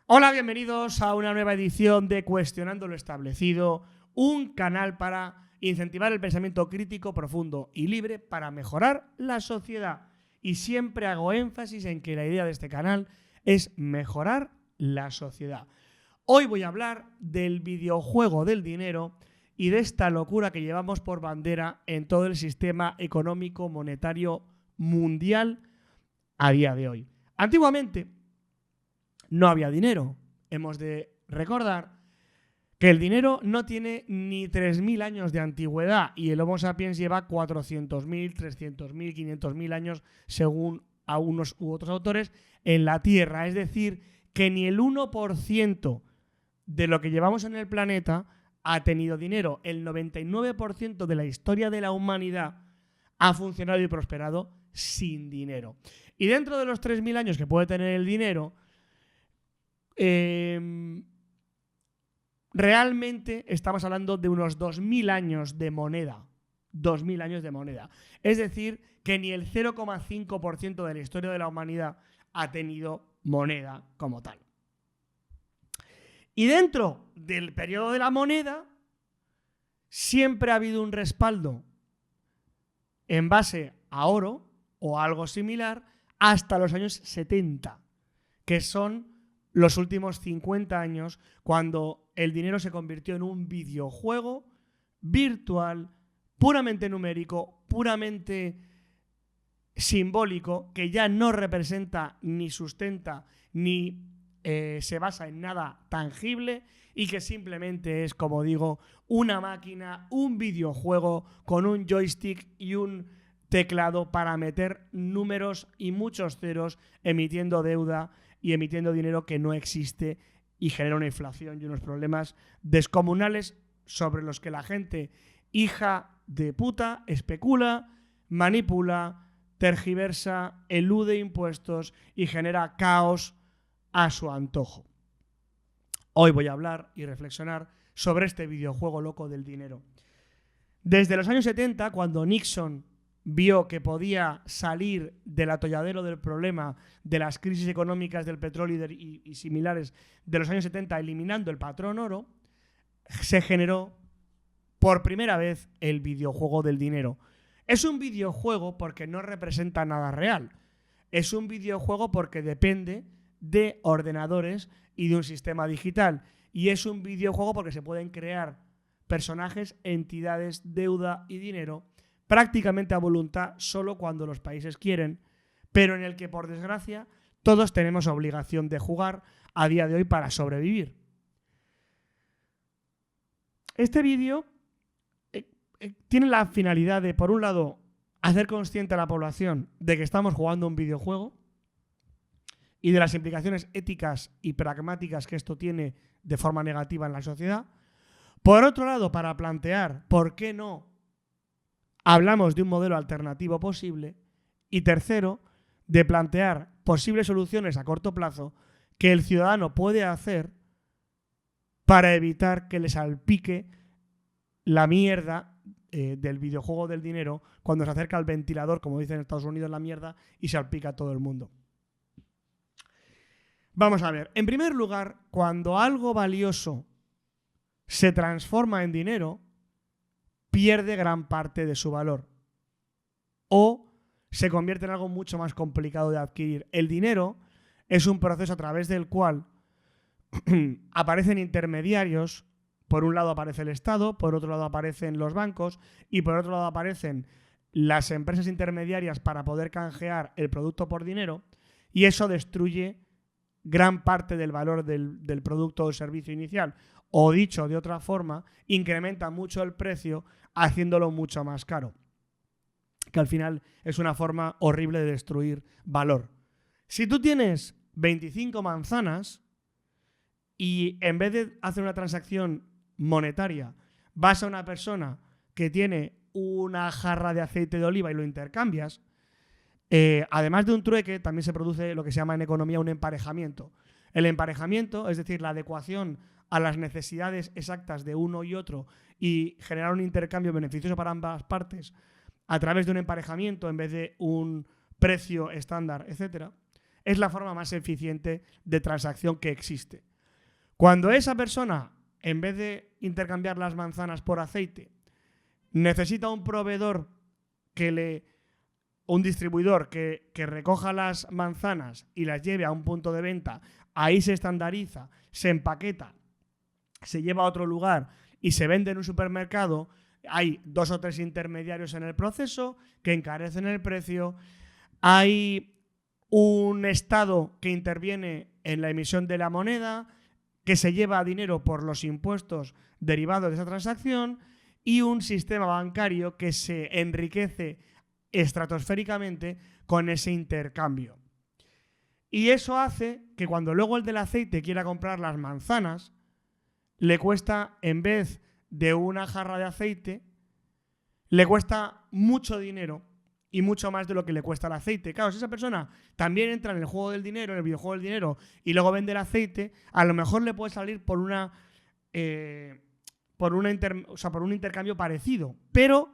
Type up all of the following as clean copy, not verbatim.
Hola, bienvenidos a una nueva edición de Cuestionando lo Establecido, un canal para incentivar el pensamiento crítico, profundo y libre para mejorar la sociedad. Y siempre hago énfasis en que la idea de este canal es mejorar la sociedad. Hoy voy a hablar del videojuego del dinero y de esta locura que llevamos por bandera en todo el sistema económico monetario mundial a día de hoy. Antiguamente no había dinero. Hemos de recordar que el dinero no tiene ni 3.000 años de antigüedad y el Homo sapiens lleva 400.000, 300.000, 500.000 años, según a unos u otros autores, en la Tierra. Es decir, que ni el 1% de lo que llevamos en el planeta ha tenido dinero. El 99% de la historia de la humanidad ha funcionado y prosperado sin dinero. Y dentro de los 3.000 años que puede tener el dinero, realmente estamos hablando de unos 2.000 años de moneda. 2.000 años de moneda. Es decir, que ni el 0,5% de la historia de la humanidad ha tenido moneda como tal. Y dentro del periodo de la moneda siempre ha habido un respaldo en base a oro o algo similar hasta los años 70, que son los últimos 50 años, cuando el dinero se convirtió en un videojuego virtual, puramente numérico, puramente simbólico, que ya no representa ni sustenta ni se basa en nada tangible y que simplemente es, como digo, una máquina, un videojuego con un joystick y un teclado para meter números y muchos ceros, emitiendo deuda y emitiendo dinero que no existe y genera una inflación y unos problemas descomunales sobre los que la gente, hija de puta, especula, manipula, tergiversa, elude impuestos y genera caos a su antojo. Hoy voy a hablar y reflexionar sobre este videojuego loco del dinero. Desde los años 70, cuando Nixon vio que podía salir del atolladero del problema de las crisis económicas del petróleo y similares de los años 70, eliminando el patrón oro, se generó por primera vez el videojuego del dinero. Es un videojuego porque no representa nada real. Es un videojuego porque depende de ordenadores y de un sistema digital. Y es un videojuego porque se pueden crear personajes, entidades, deuda y dinero prácticamente a voluntad, solo cuando los países quieren, pero en el que, por desgracia, todos tenemos obligación de jugar a día de hoy para sobrevivir. Este vídeo tiene la finalidad de, por un lado, hacer consciente a la población de que estamos jugando un videojuego y de las implicaciones éticas y pragmáticas que esto tiene de forma negativa en la sociedad. Por otro lado, para plantear por qué no hablamos de un modelo alternativo posible. Y tercero, de plantear posibles soluciones a corto plazo que el ciudadano puede hacer para evitar que le salpique la mierda del videojuego del dinero cuando se acerca al ventilador, como dicen en Estados Unidos, la mierda, y salpica a todo el mundo. Vamos a ver. En primer lugar, cuando algo valioso se transforma en dinero, pierde gran parte de su valor o se convierte en algo mucho más complicado de adquirir. El dinero es un proceso a través del cual aparecen intermediarios. Por un lado aparece el Estado, por otro lado aparecen los bancos y por otro lado aparecen las empresas intermediarias para poder canjear el producto por dinero, y eso destruye gran parte del valor del producto o servicio inicial. O dicho de otra forma, incrementa mucho el precio haciéndolo mucho más caro. Que al final es una forma horrible de destruir valor. Si tú tienes 25 manzanas y en vez de hacer una transacción monetaria vas a una persona que tiene una jarra de aceite de oliva y lo intercambias, además de un trueque, también se produce lo que se llama en economía un emparejamiento. El emparejamiento, es decir, la adecuación a las necesidades exactas de uno y otro y generar un intercambio beneficioso para ambas partes a través de un emparejamiento en vez de un precio estándar, etc., es la forma más eficiente de transacción que existe. Cuando esa persona, en vez de intercambiar las manzanas por aceite, necesita un proveedor un distribuidor que recoja las manzanas y las lleve a un punto de venta, ahí se estandariza, se empaqueta, se lleva a otro lugar y se vende en un supermercado, hay 2 o 3 intermediarios en el proceso que encarecen el precio, hay un Estado que interviene en la emisión de la moneda, que se lleva dinero por los impuestos derivados de esa transacción y un sistema bancario que se enriquece estratosféricamente con ese intercambio. Y eso hace que cuando luego el del aceite quiera comprar las manzanas, le cuesta, en vez de una jarra de aceite, le cuesta mucho dinero y mucho más de lo que le cuesta el aceite. Claro, si esa persona también entra en el juego del dinero, en el videojuego del dinero, y luego vende el aceite, a lo mejor le puede salir por un intercambio parecido. Pero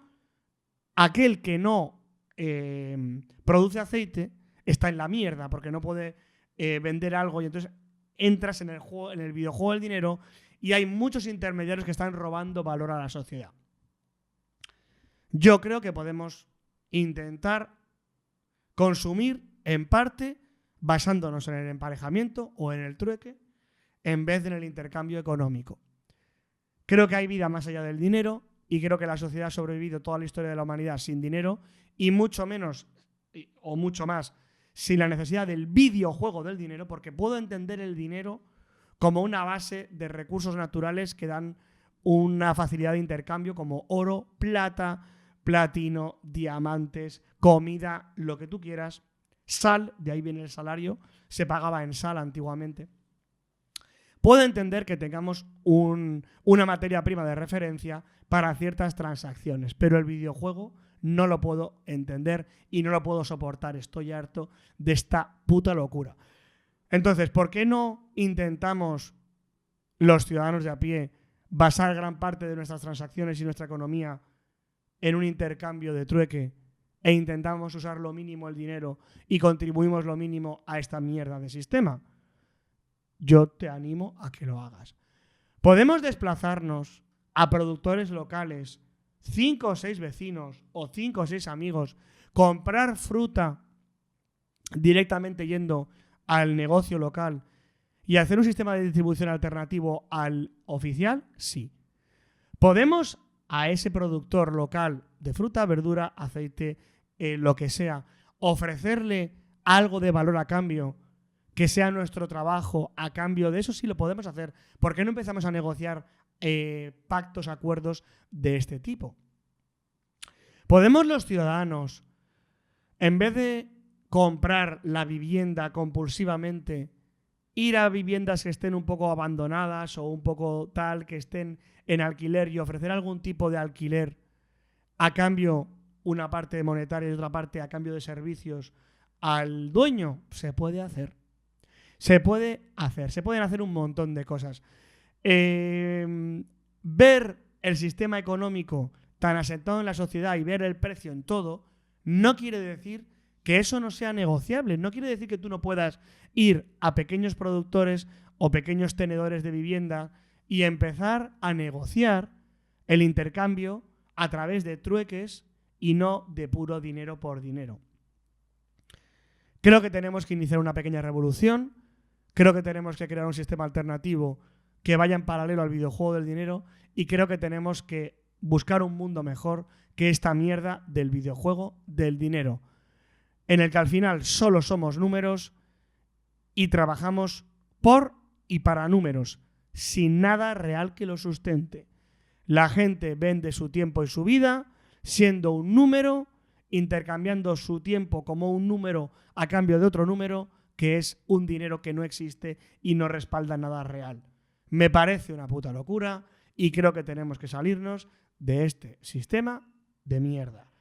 aquel que no produce aceite está en la mierda porque no puede vender algo y entonces entras en el videojuego del dinero y hay muchos intermediarios que están robando valor a la sociedad. Yo creo que podemos intentar consumir en parte basándonos en el emparejamiento o en el trueque en vez de en el intercambio económico. Creo que hay vida más allá del dinero y creo que la sociedad ha sobrevivido toda la historia de la humanidad sin dinero y mucho menos o mucho más sin la necesidad del videojuego del dinero, porque puedo entender el dinero como una base de recursos naturales que dan una facilidad de intercambio como oro, plata, platino, diamantes, comida, lo que tú quieras, sal, de ahí viene el salario, se pagaba en sal antiguamente. Puedo entender que tengamos una materia prima de referencia para ciertas transacciones, pero el videojuego no lo puedo entender y no lo puedo soportar. Estoy harto de esta puta locura. Entonces, ¿por qué no intentamos los ciudadanos de a pie basar gran parte de nuestras transacciones y nuestra economía en un intercambio de trueque e intentamos usar lo mínimo el dinero y contribuimos lo mínimo a esta mierda de sistema? Yo te animo a que lo hagas. Podemos desplazarnos a productores locales, 5 o 6 vecinos o 5 o 6 amigos, comprar fruta directamente yendo al negocio local y hacer un sistema de distribución alternativo al oficial, sí. Podemos a ese productor local de fruta, verdura, aceite, lo que sea, ofrecerle algo de valor a cambio, que sea nuestro trabajo a cambio de eso, sí lo podemos hacer. ¿Por qué no empezamos a negociar pactos, acuerdos de este tipo? ¿Podemos los ciudadanos, en vez de comprar la vivienda compulsivamente, ir a viviendas que estén un poco abandonadas o un poco tal, que estén en alquiler y ofrecer algún tipo de alquiler a cambio, una parte monetaria y otra parte a cambio de servicios al dueño? Se puede hacer. Se pueden hacer un montón de cosas. Ver el sistema económico tan asentado en la sociedad y ver el precio en todo, no quiere decir que eso no sea negociable. No quiere decir que tú no puedas ir a pequeños productores o pequeños tenedores de vivienda y empezar a negociar el intercambio a través de trueques y no de puro dinero por dinero. Creo que tenemos que iniciar una pequeña revolución. Creo que tenemos que crear un sistema alternativo que vaya en paralelo al videojuego del dinero y creo que tenemos que buscar un mundo mejor que esta mierda del videojuego del dinero, en el que al final solo somos números y trabajamos por y para números, sin nada real que lo sustente. La gente vende su tiempo y su vida siendo un número, intercambiando su tiempo como un número a cambio de otro número, que es un dinero que no existe y no respalda nada real. Me parece una puta locura y creo que tenemos que salirnos de este sistema de mierda.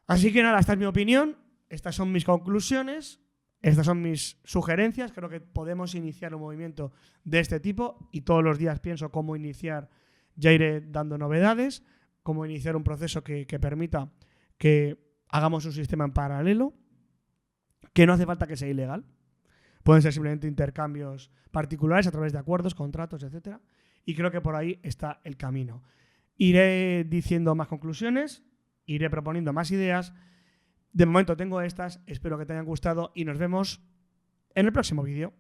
Así que nada, esta es mi opinión, estas son mis conclusiones, estas son mis sugerencias. Creo que podemos iniciar un movimiento de este tipo y todos los días pienso cómo iniciar, ya iré dando novedades, cómo iniciar un proceso que permita que hagamos un sistema en paralelo, que no hace falta que sea ilegal. Pueden ser simplemente intercambios particulares a través de acuerdos, contratos, etc. Y creo que por ahí está el camino. Iré diciendo más conclusiones, iré proponiendo más ideas. De momento tengo estas, espero que te hayan gustado y nos vemos en el próximo vídeo.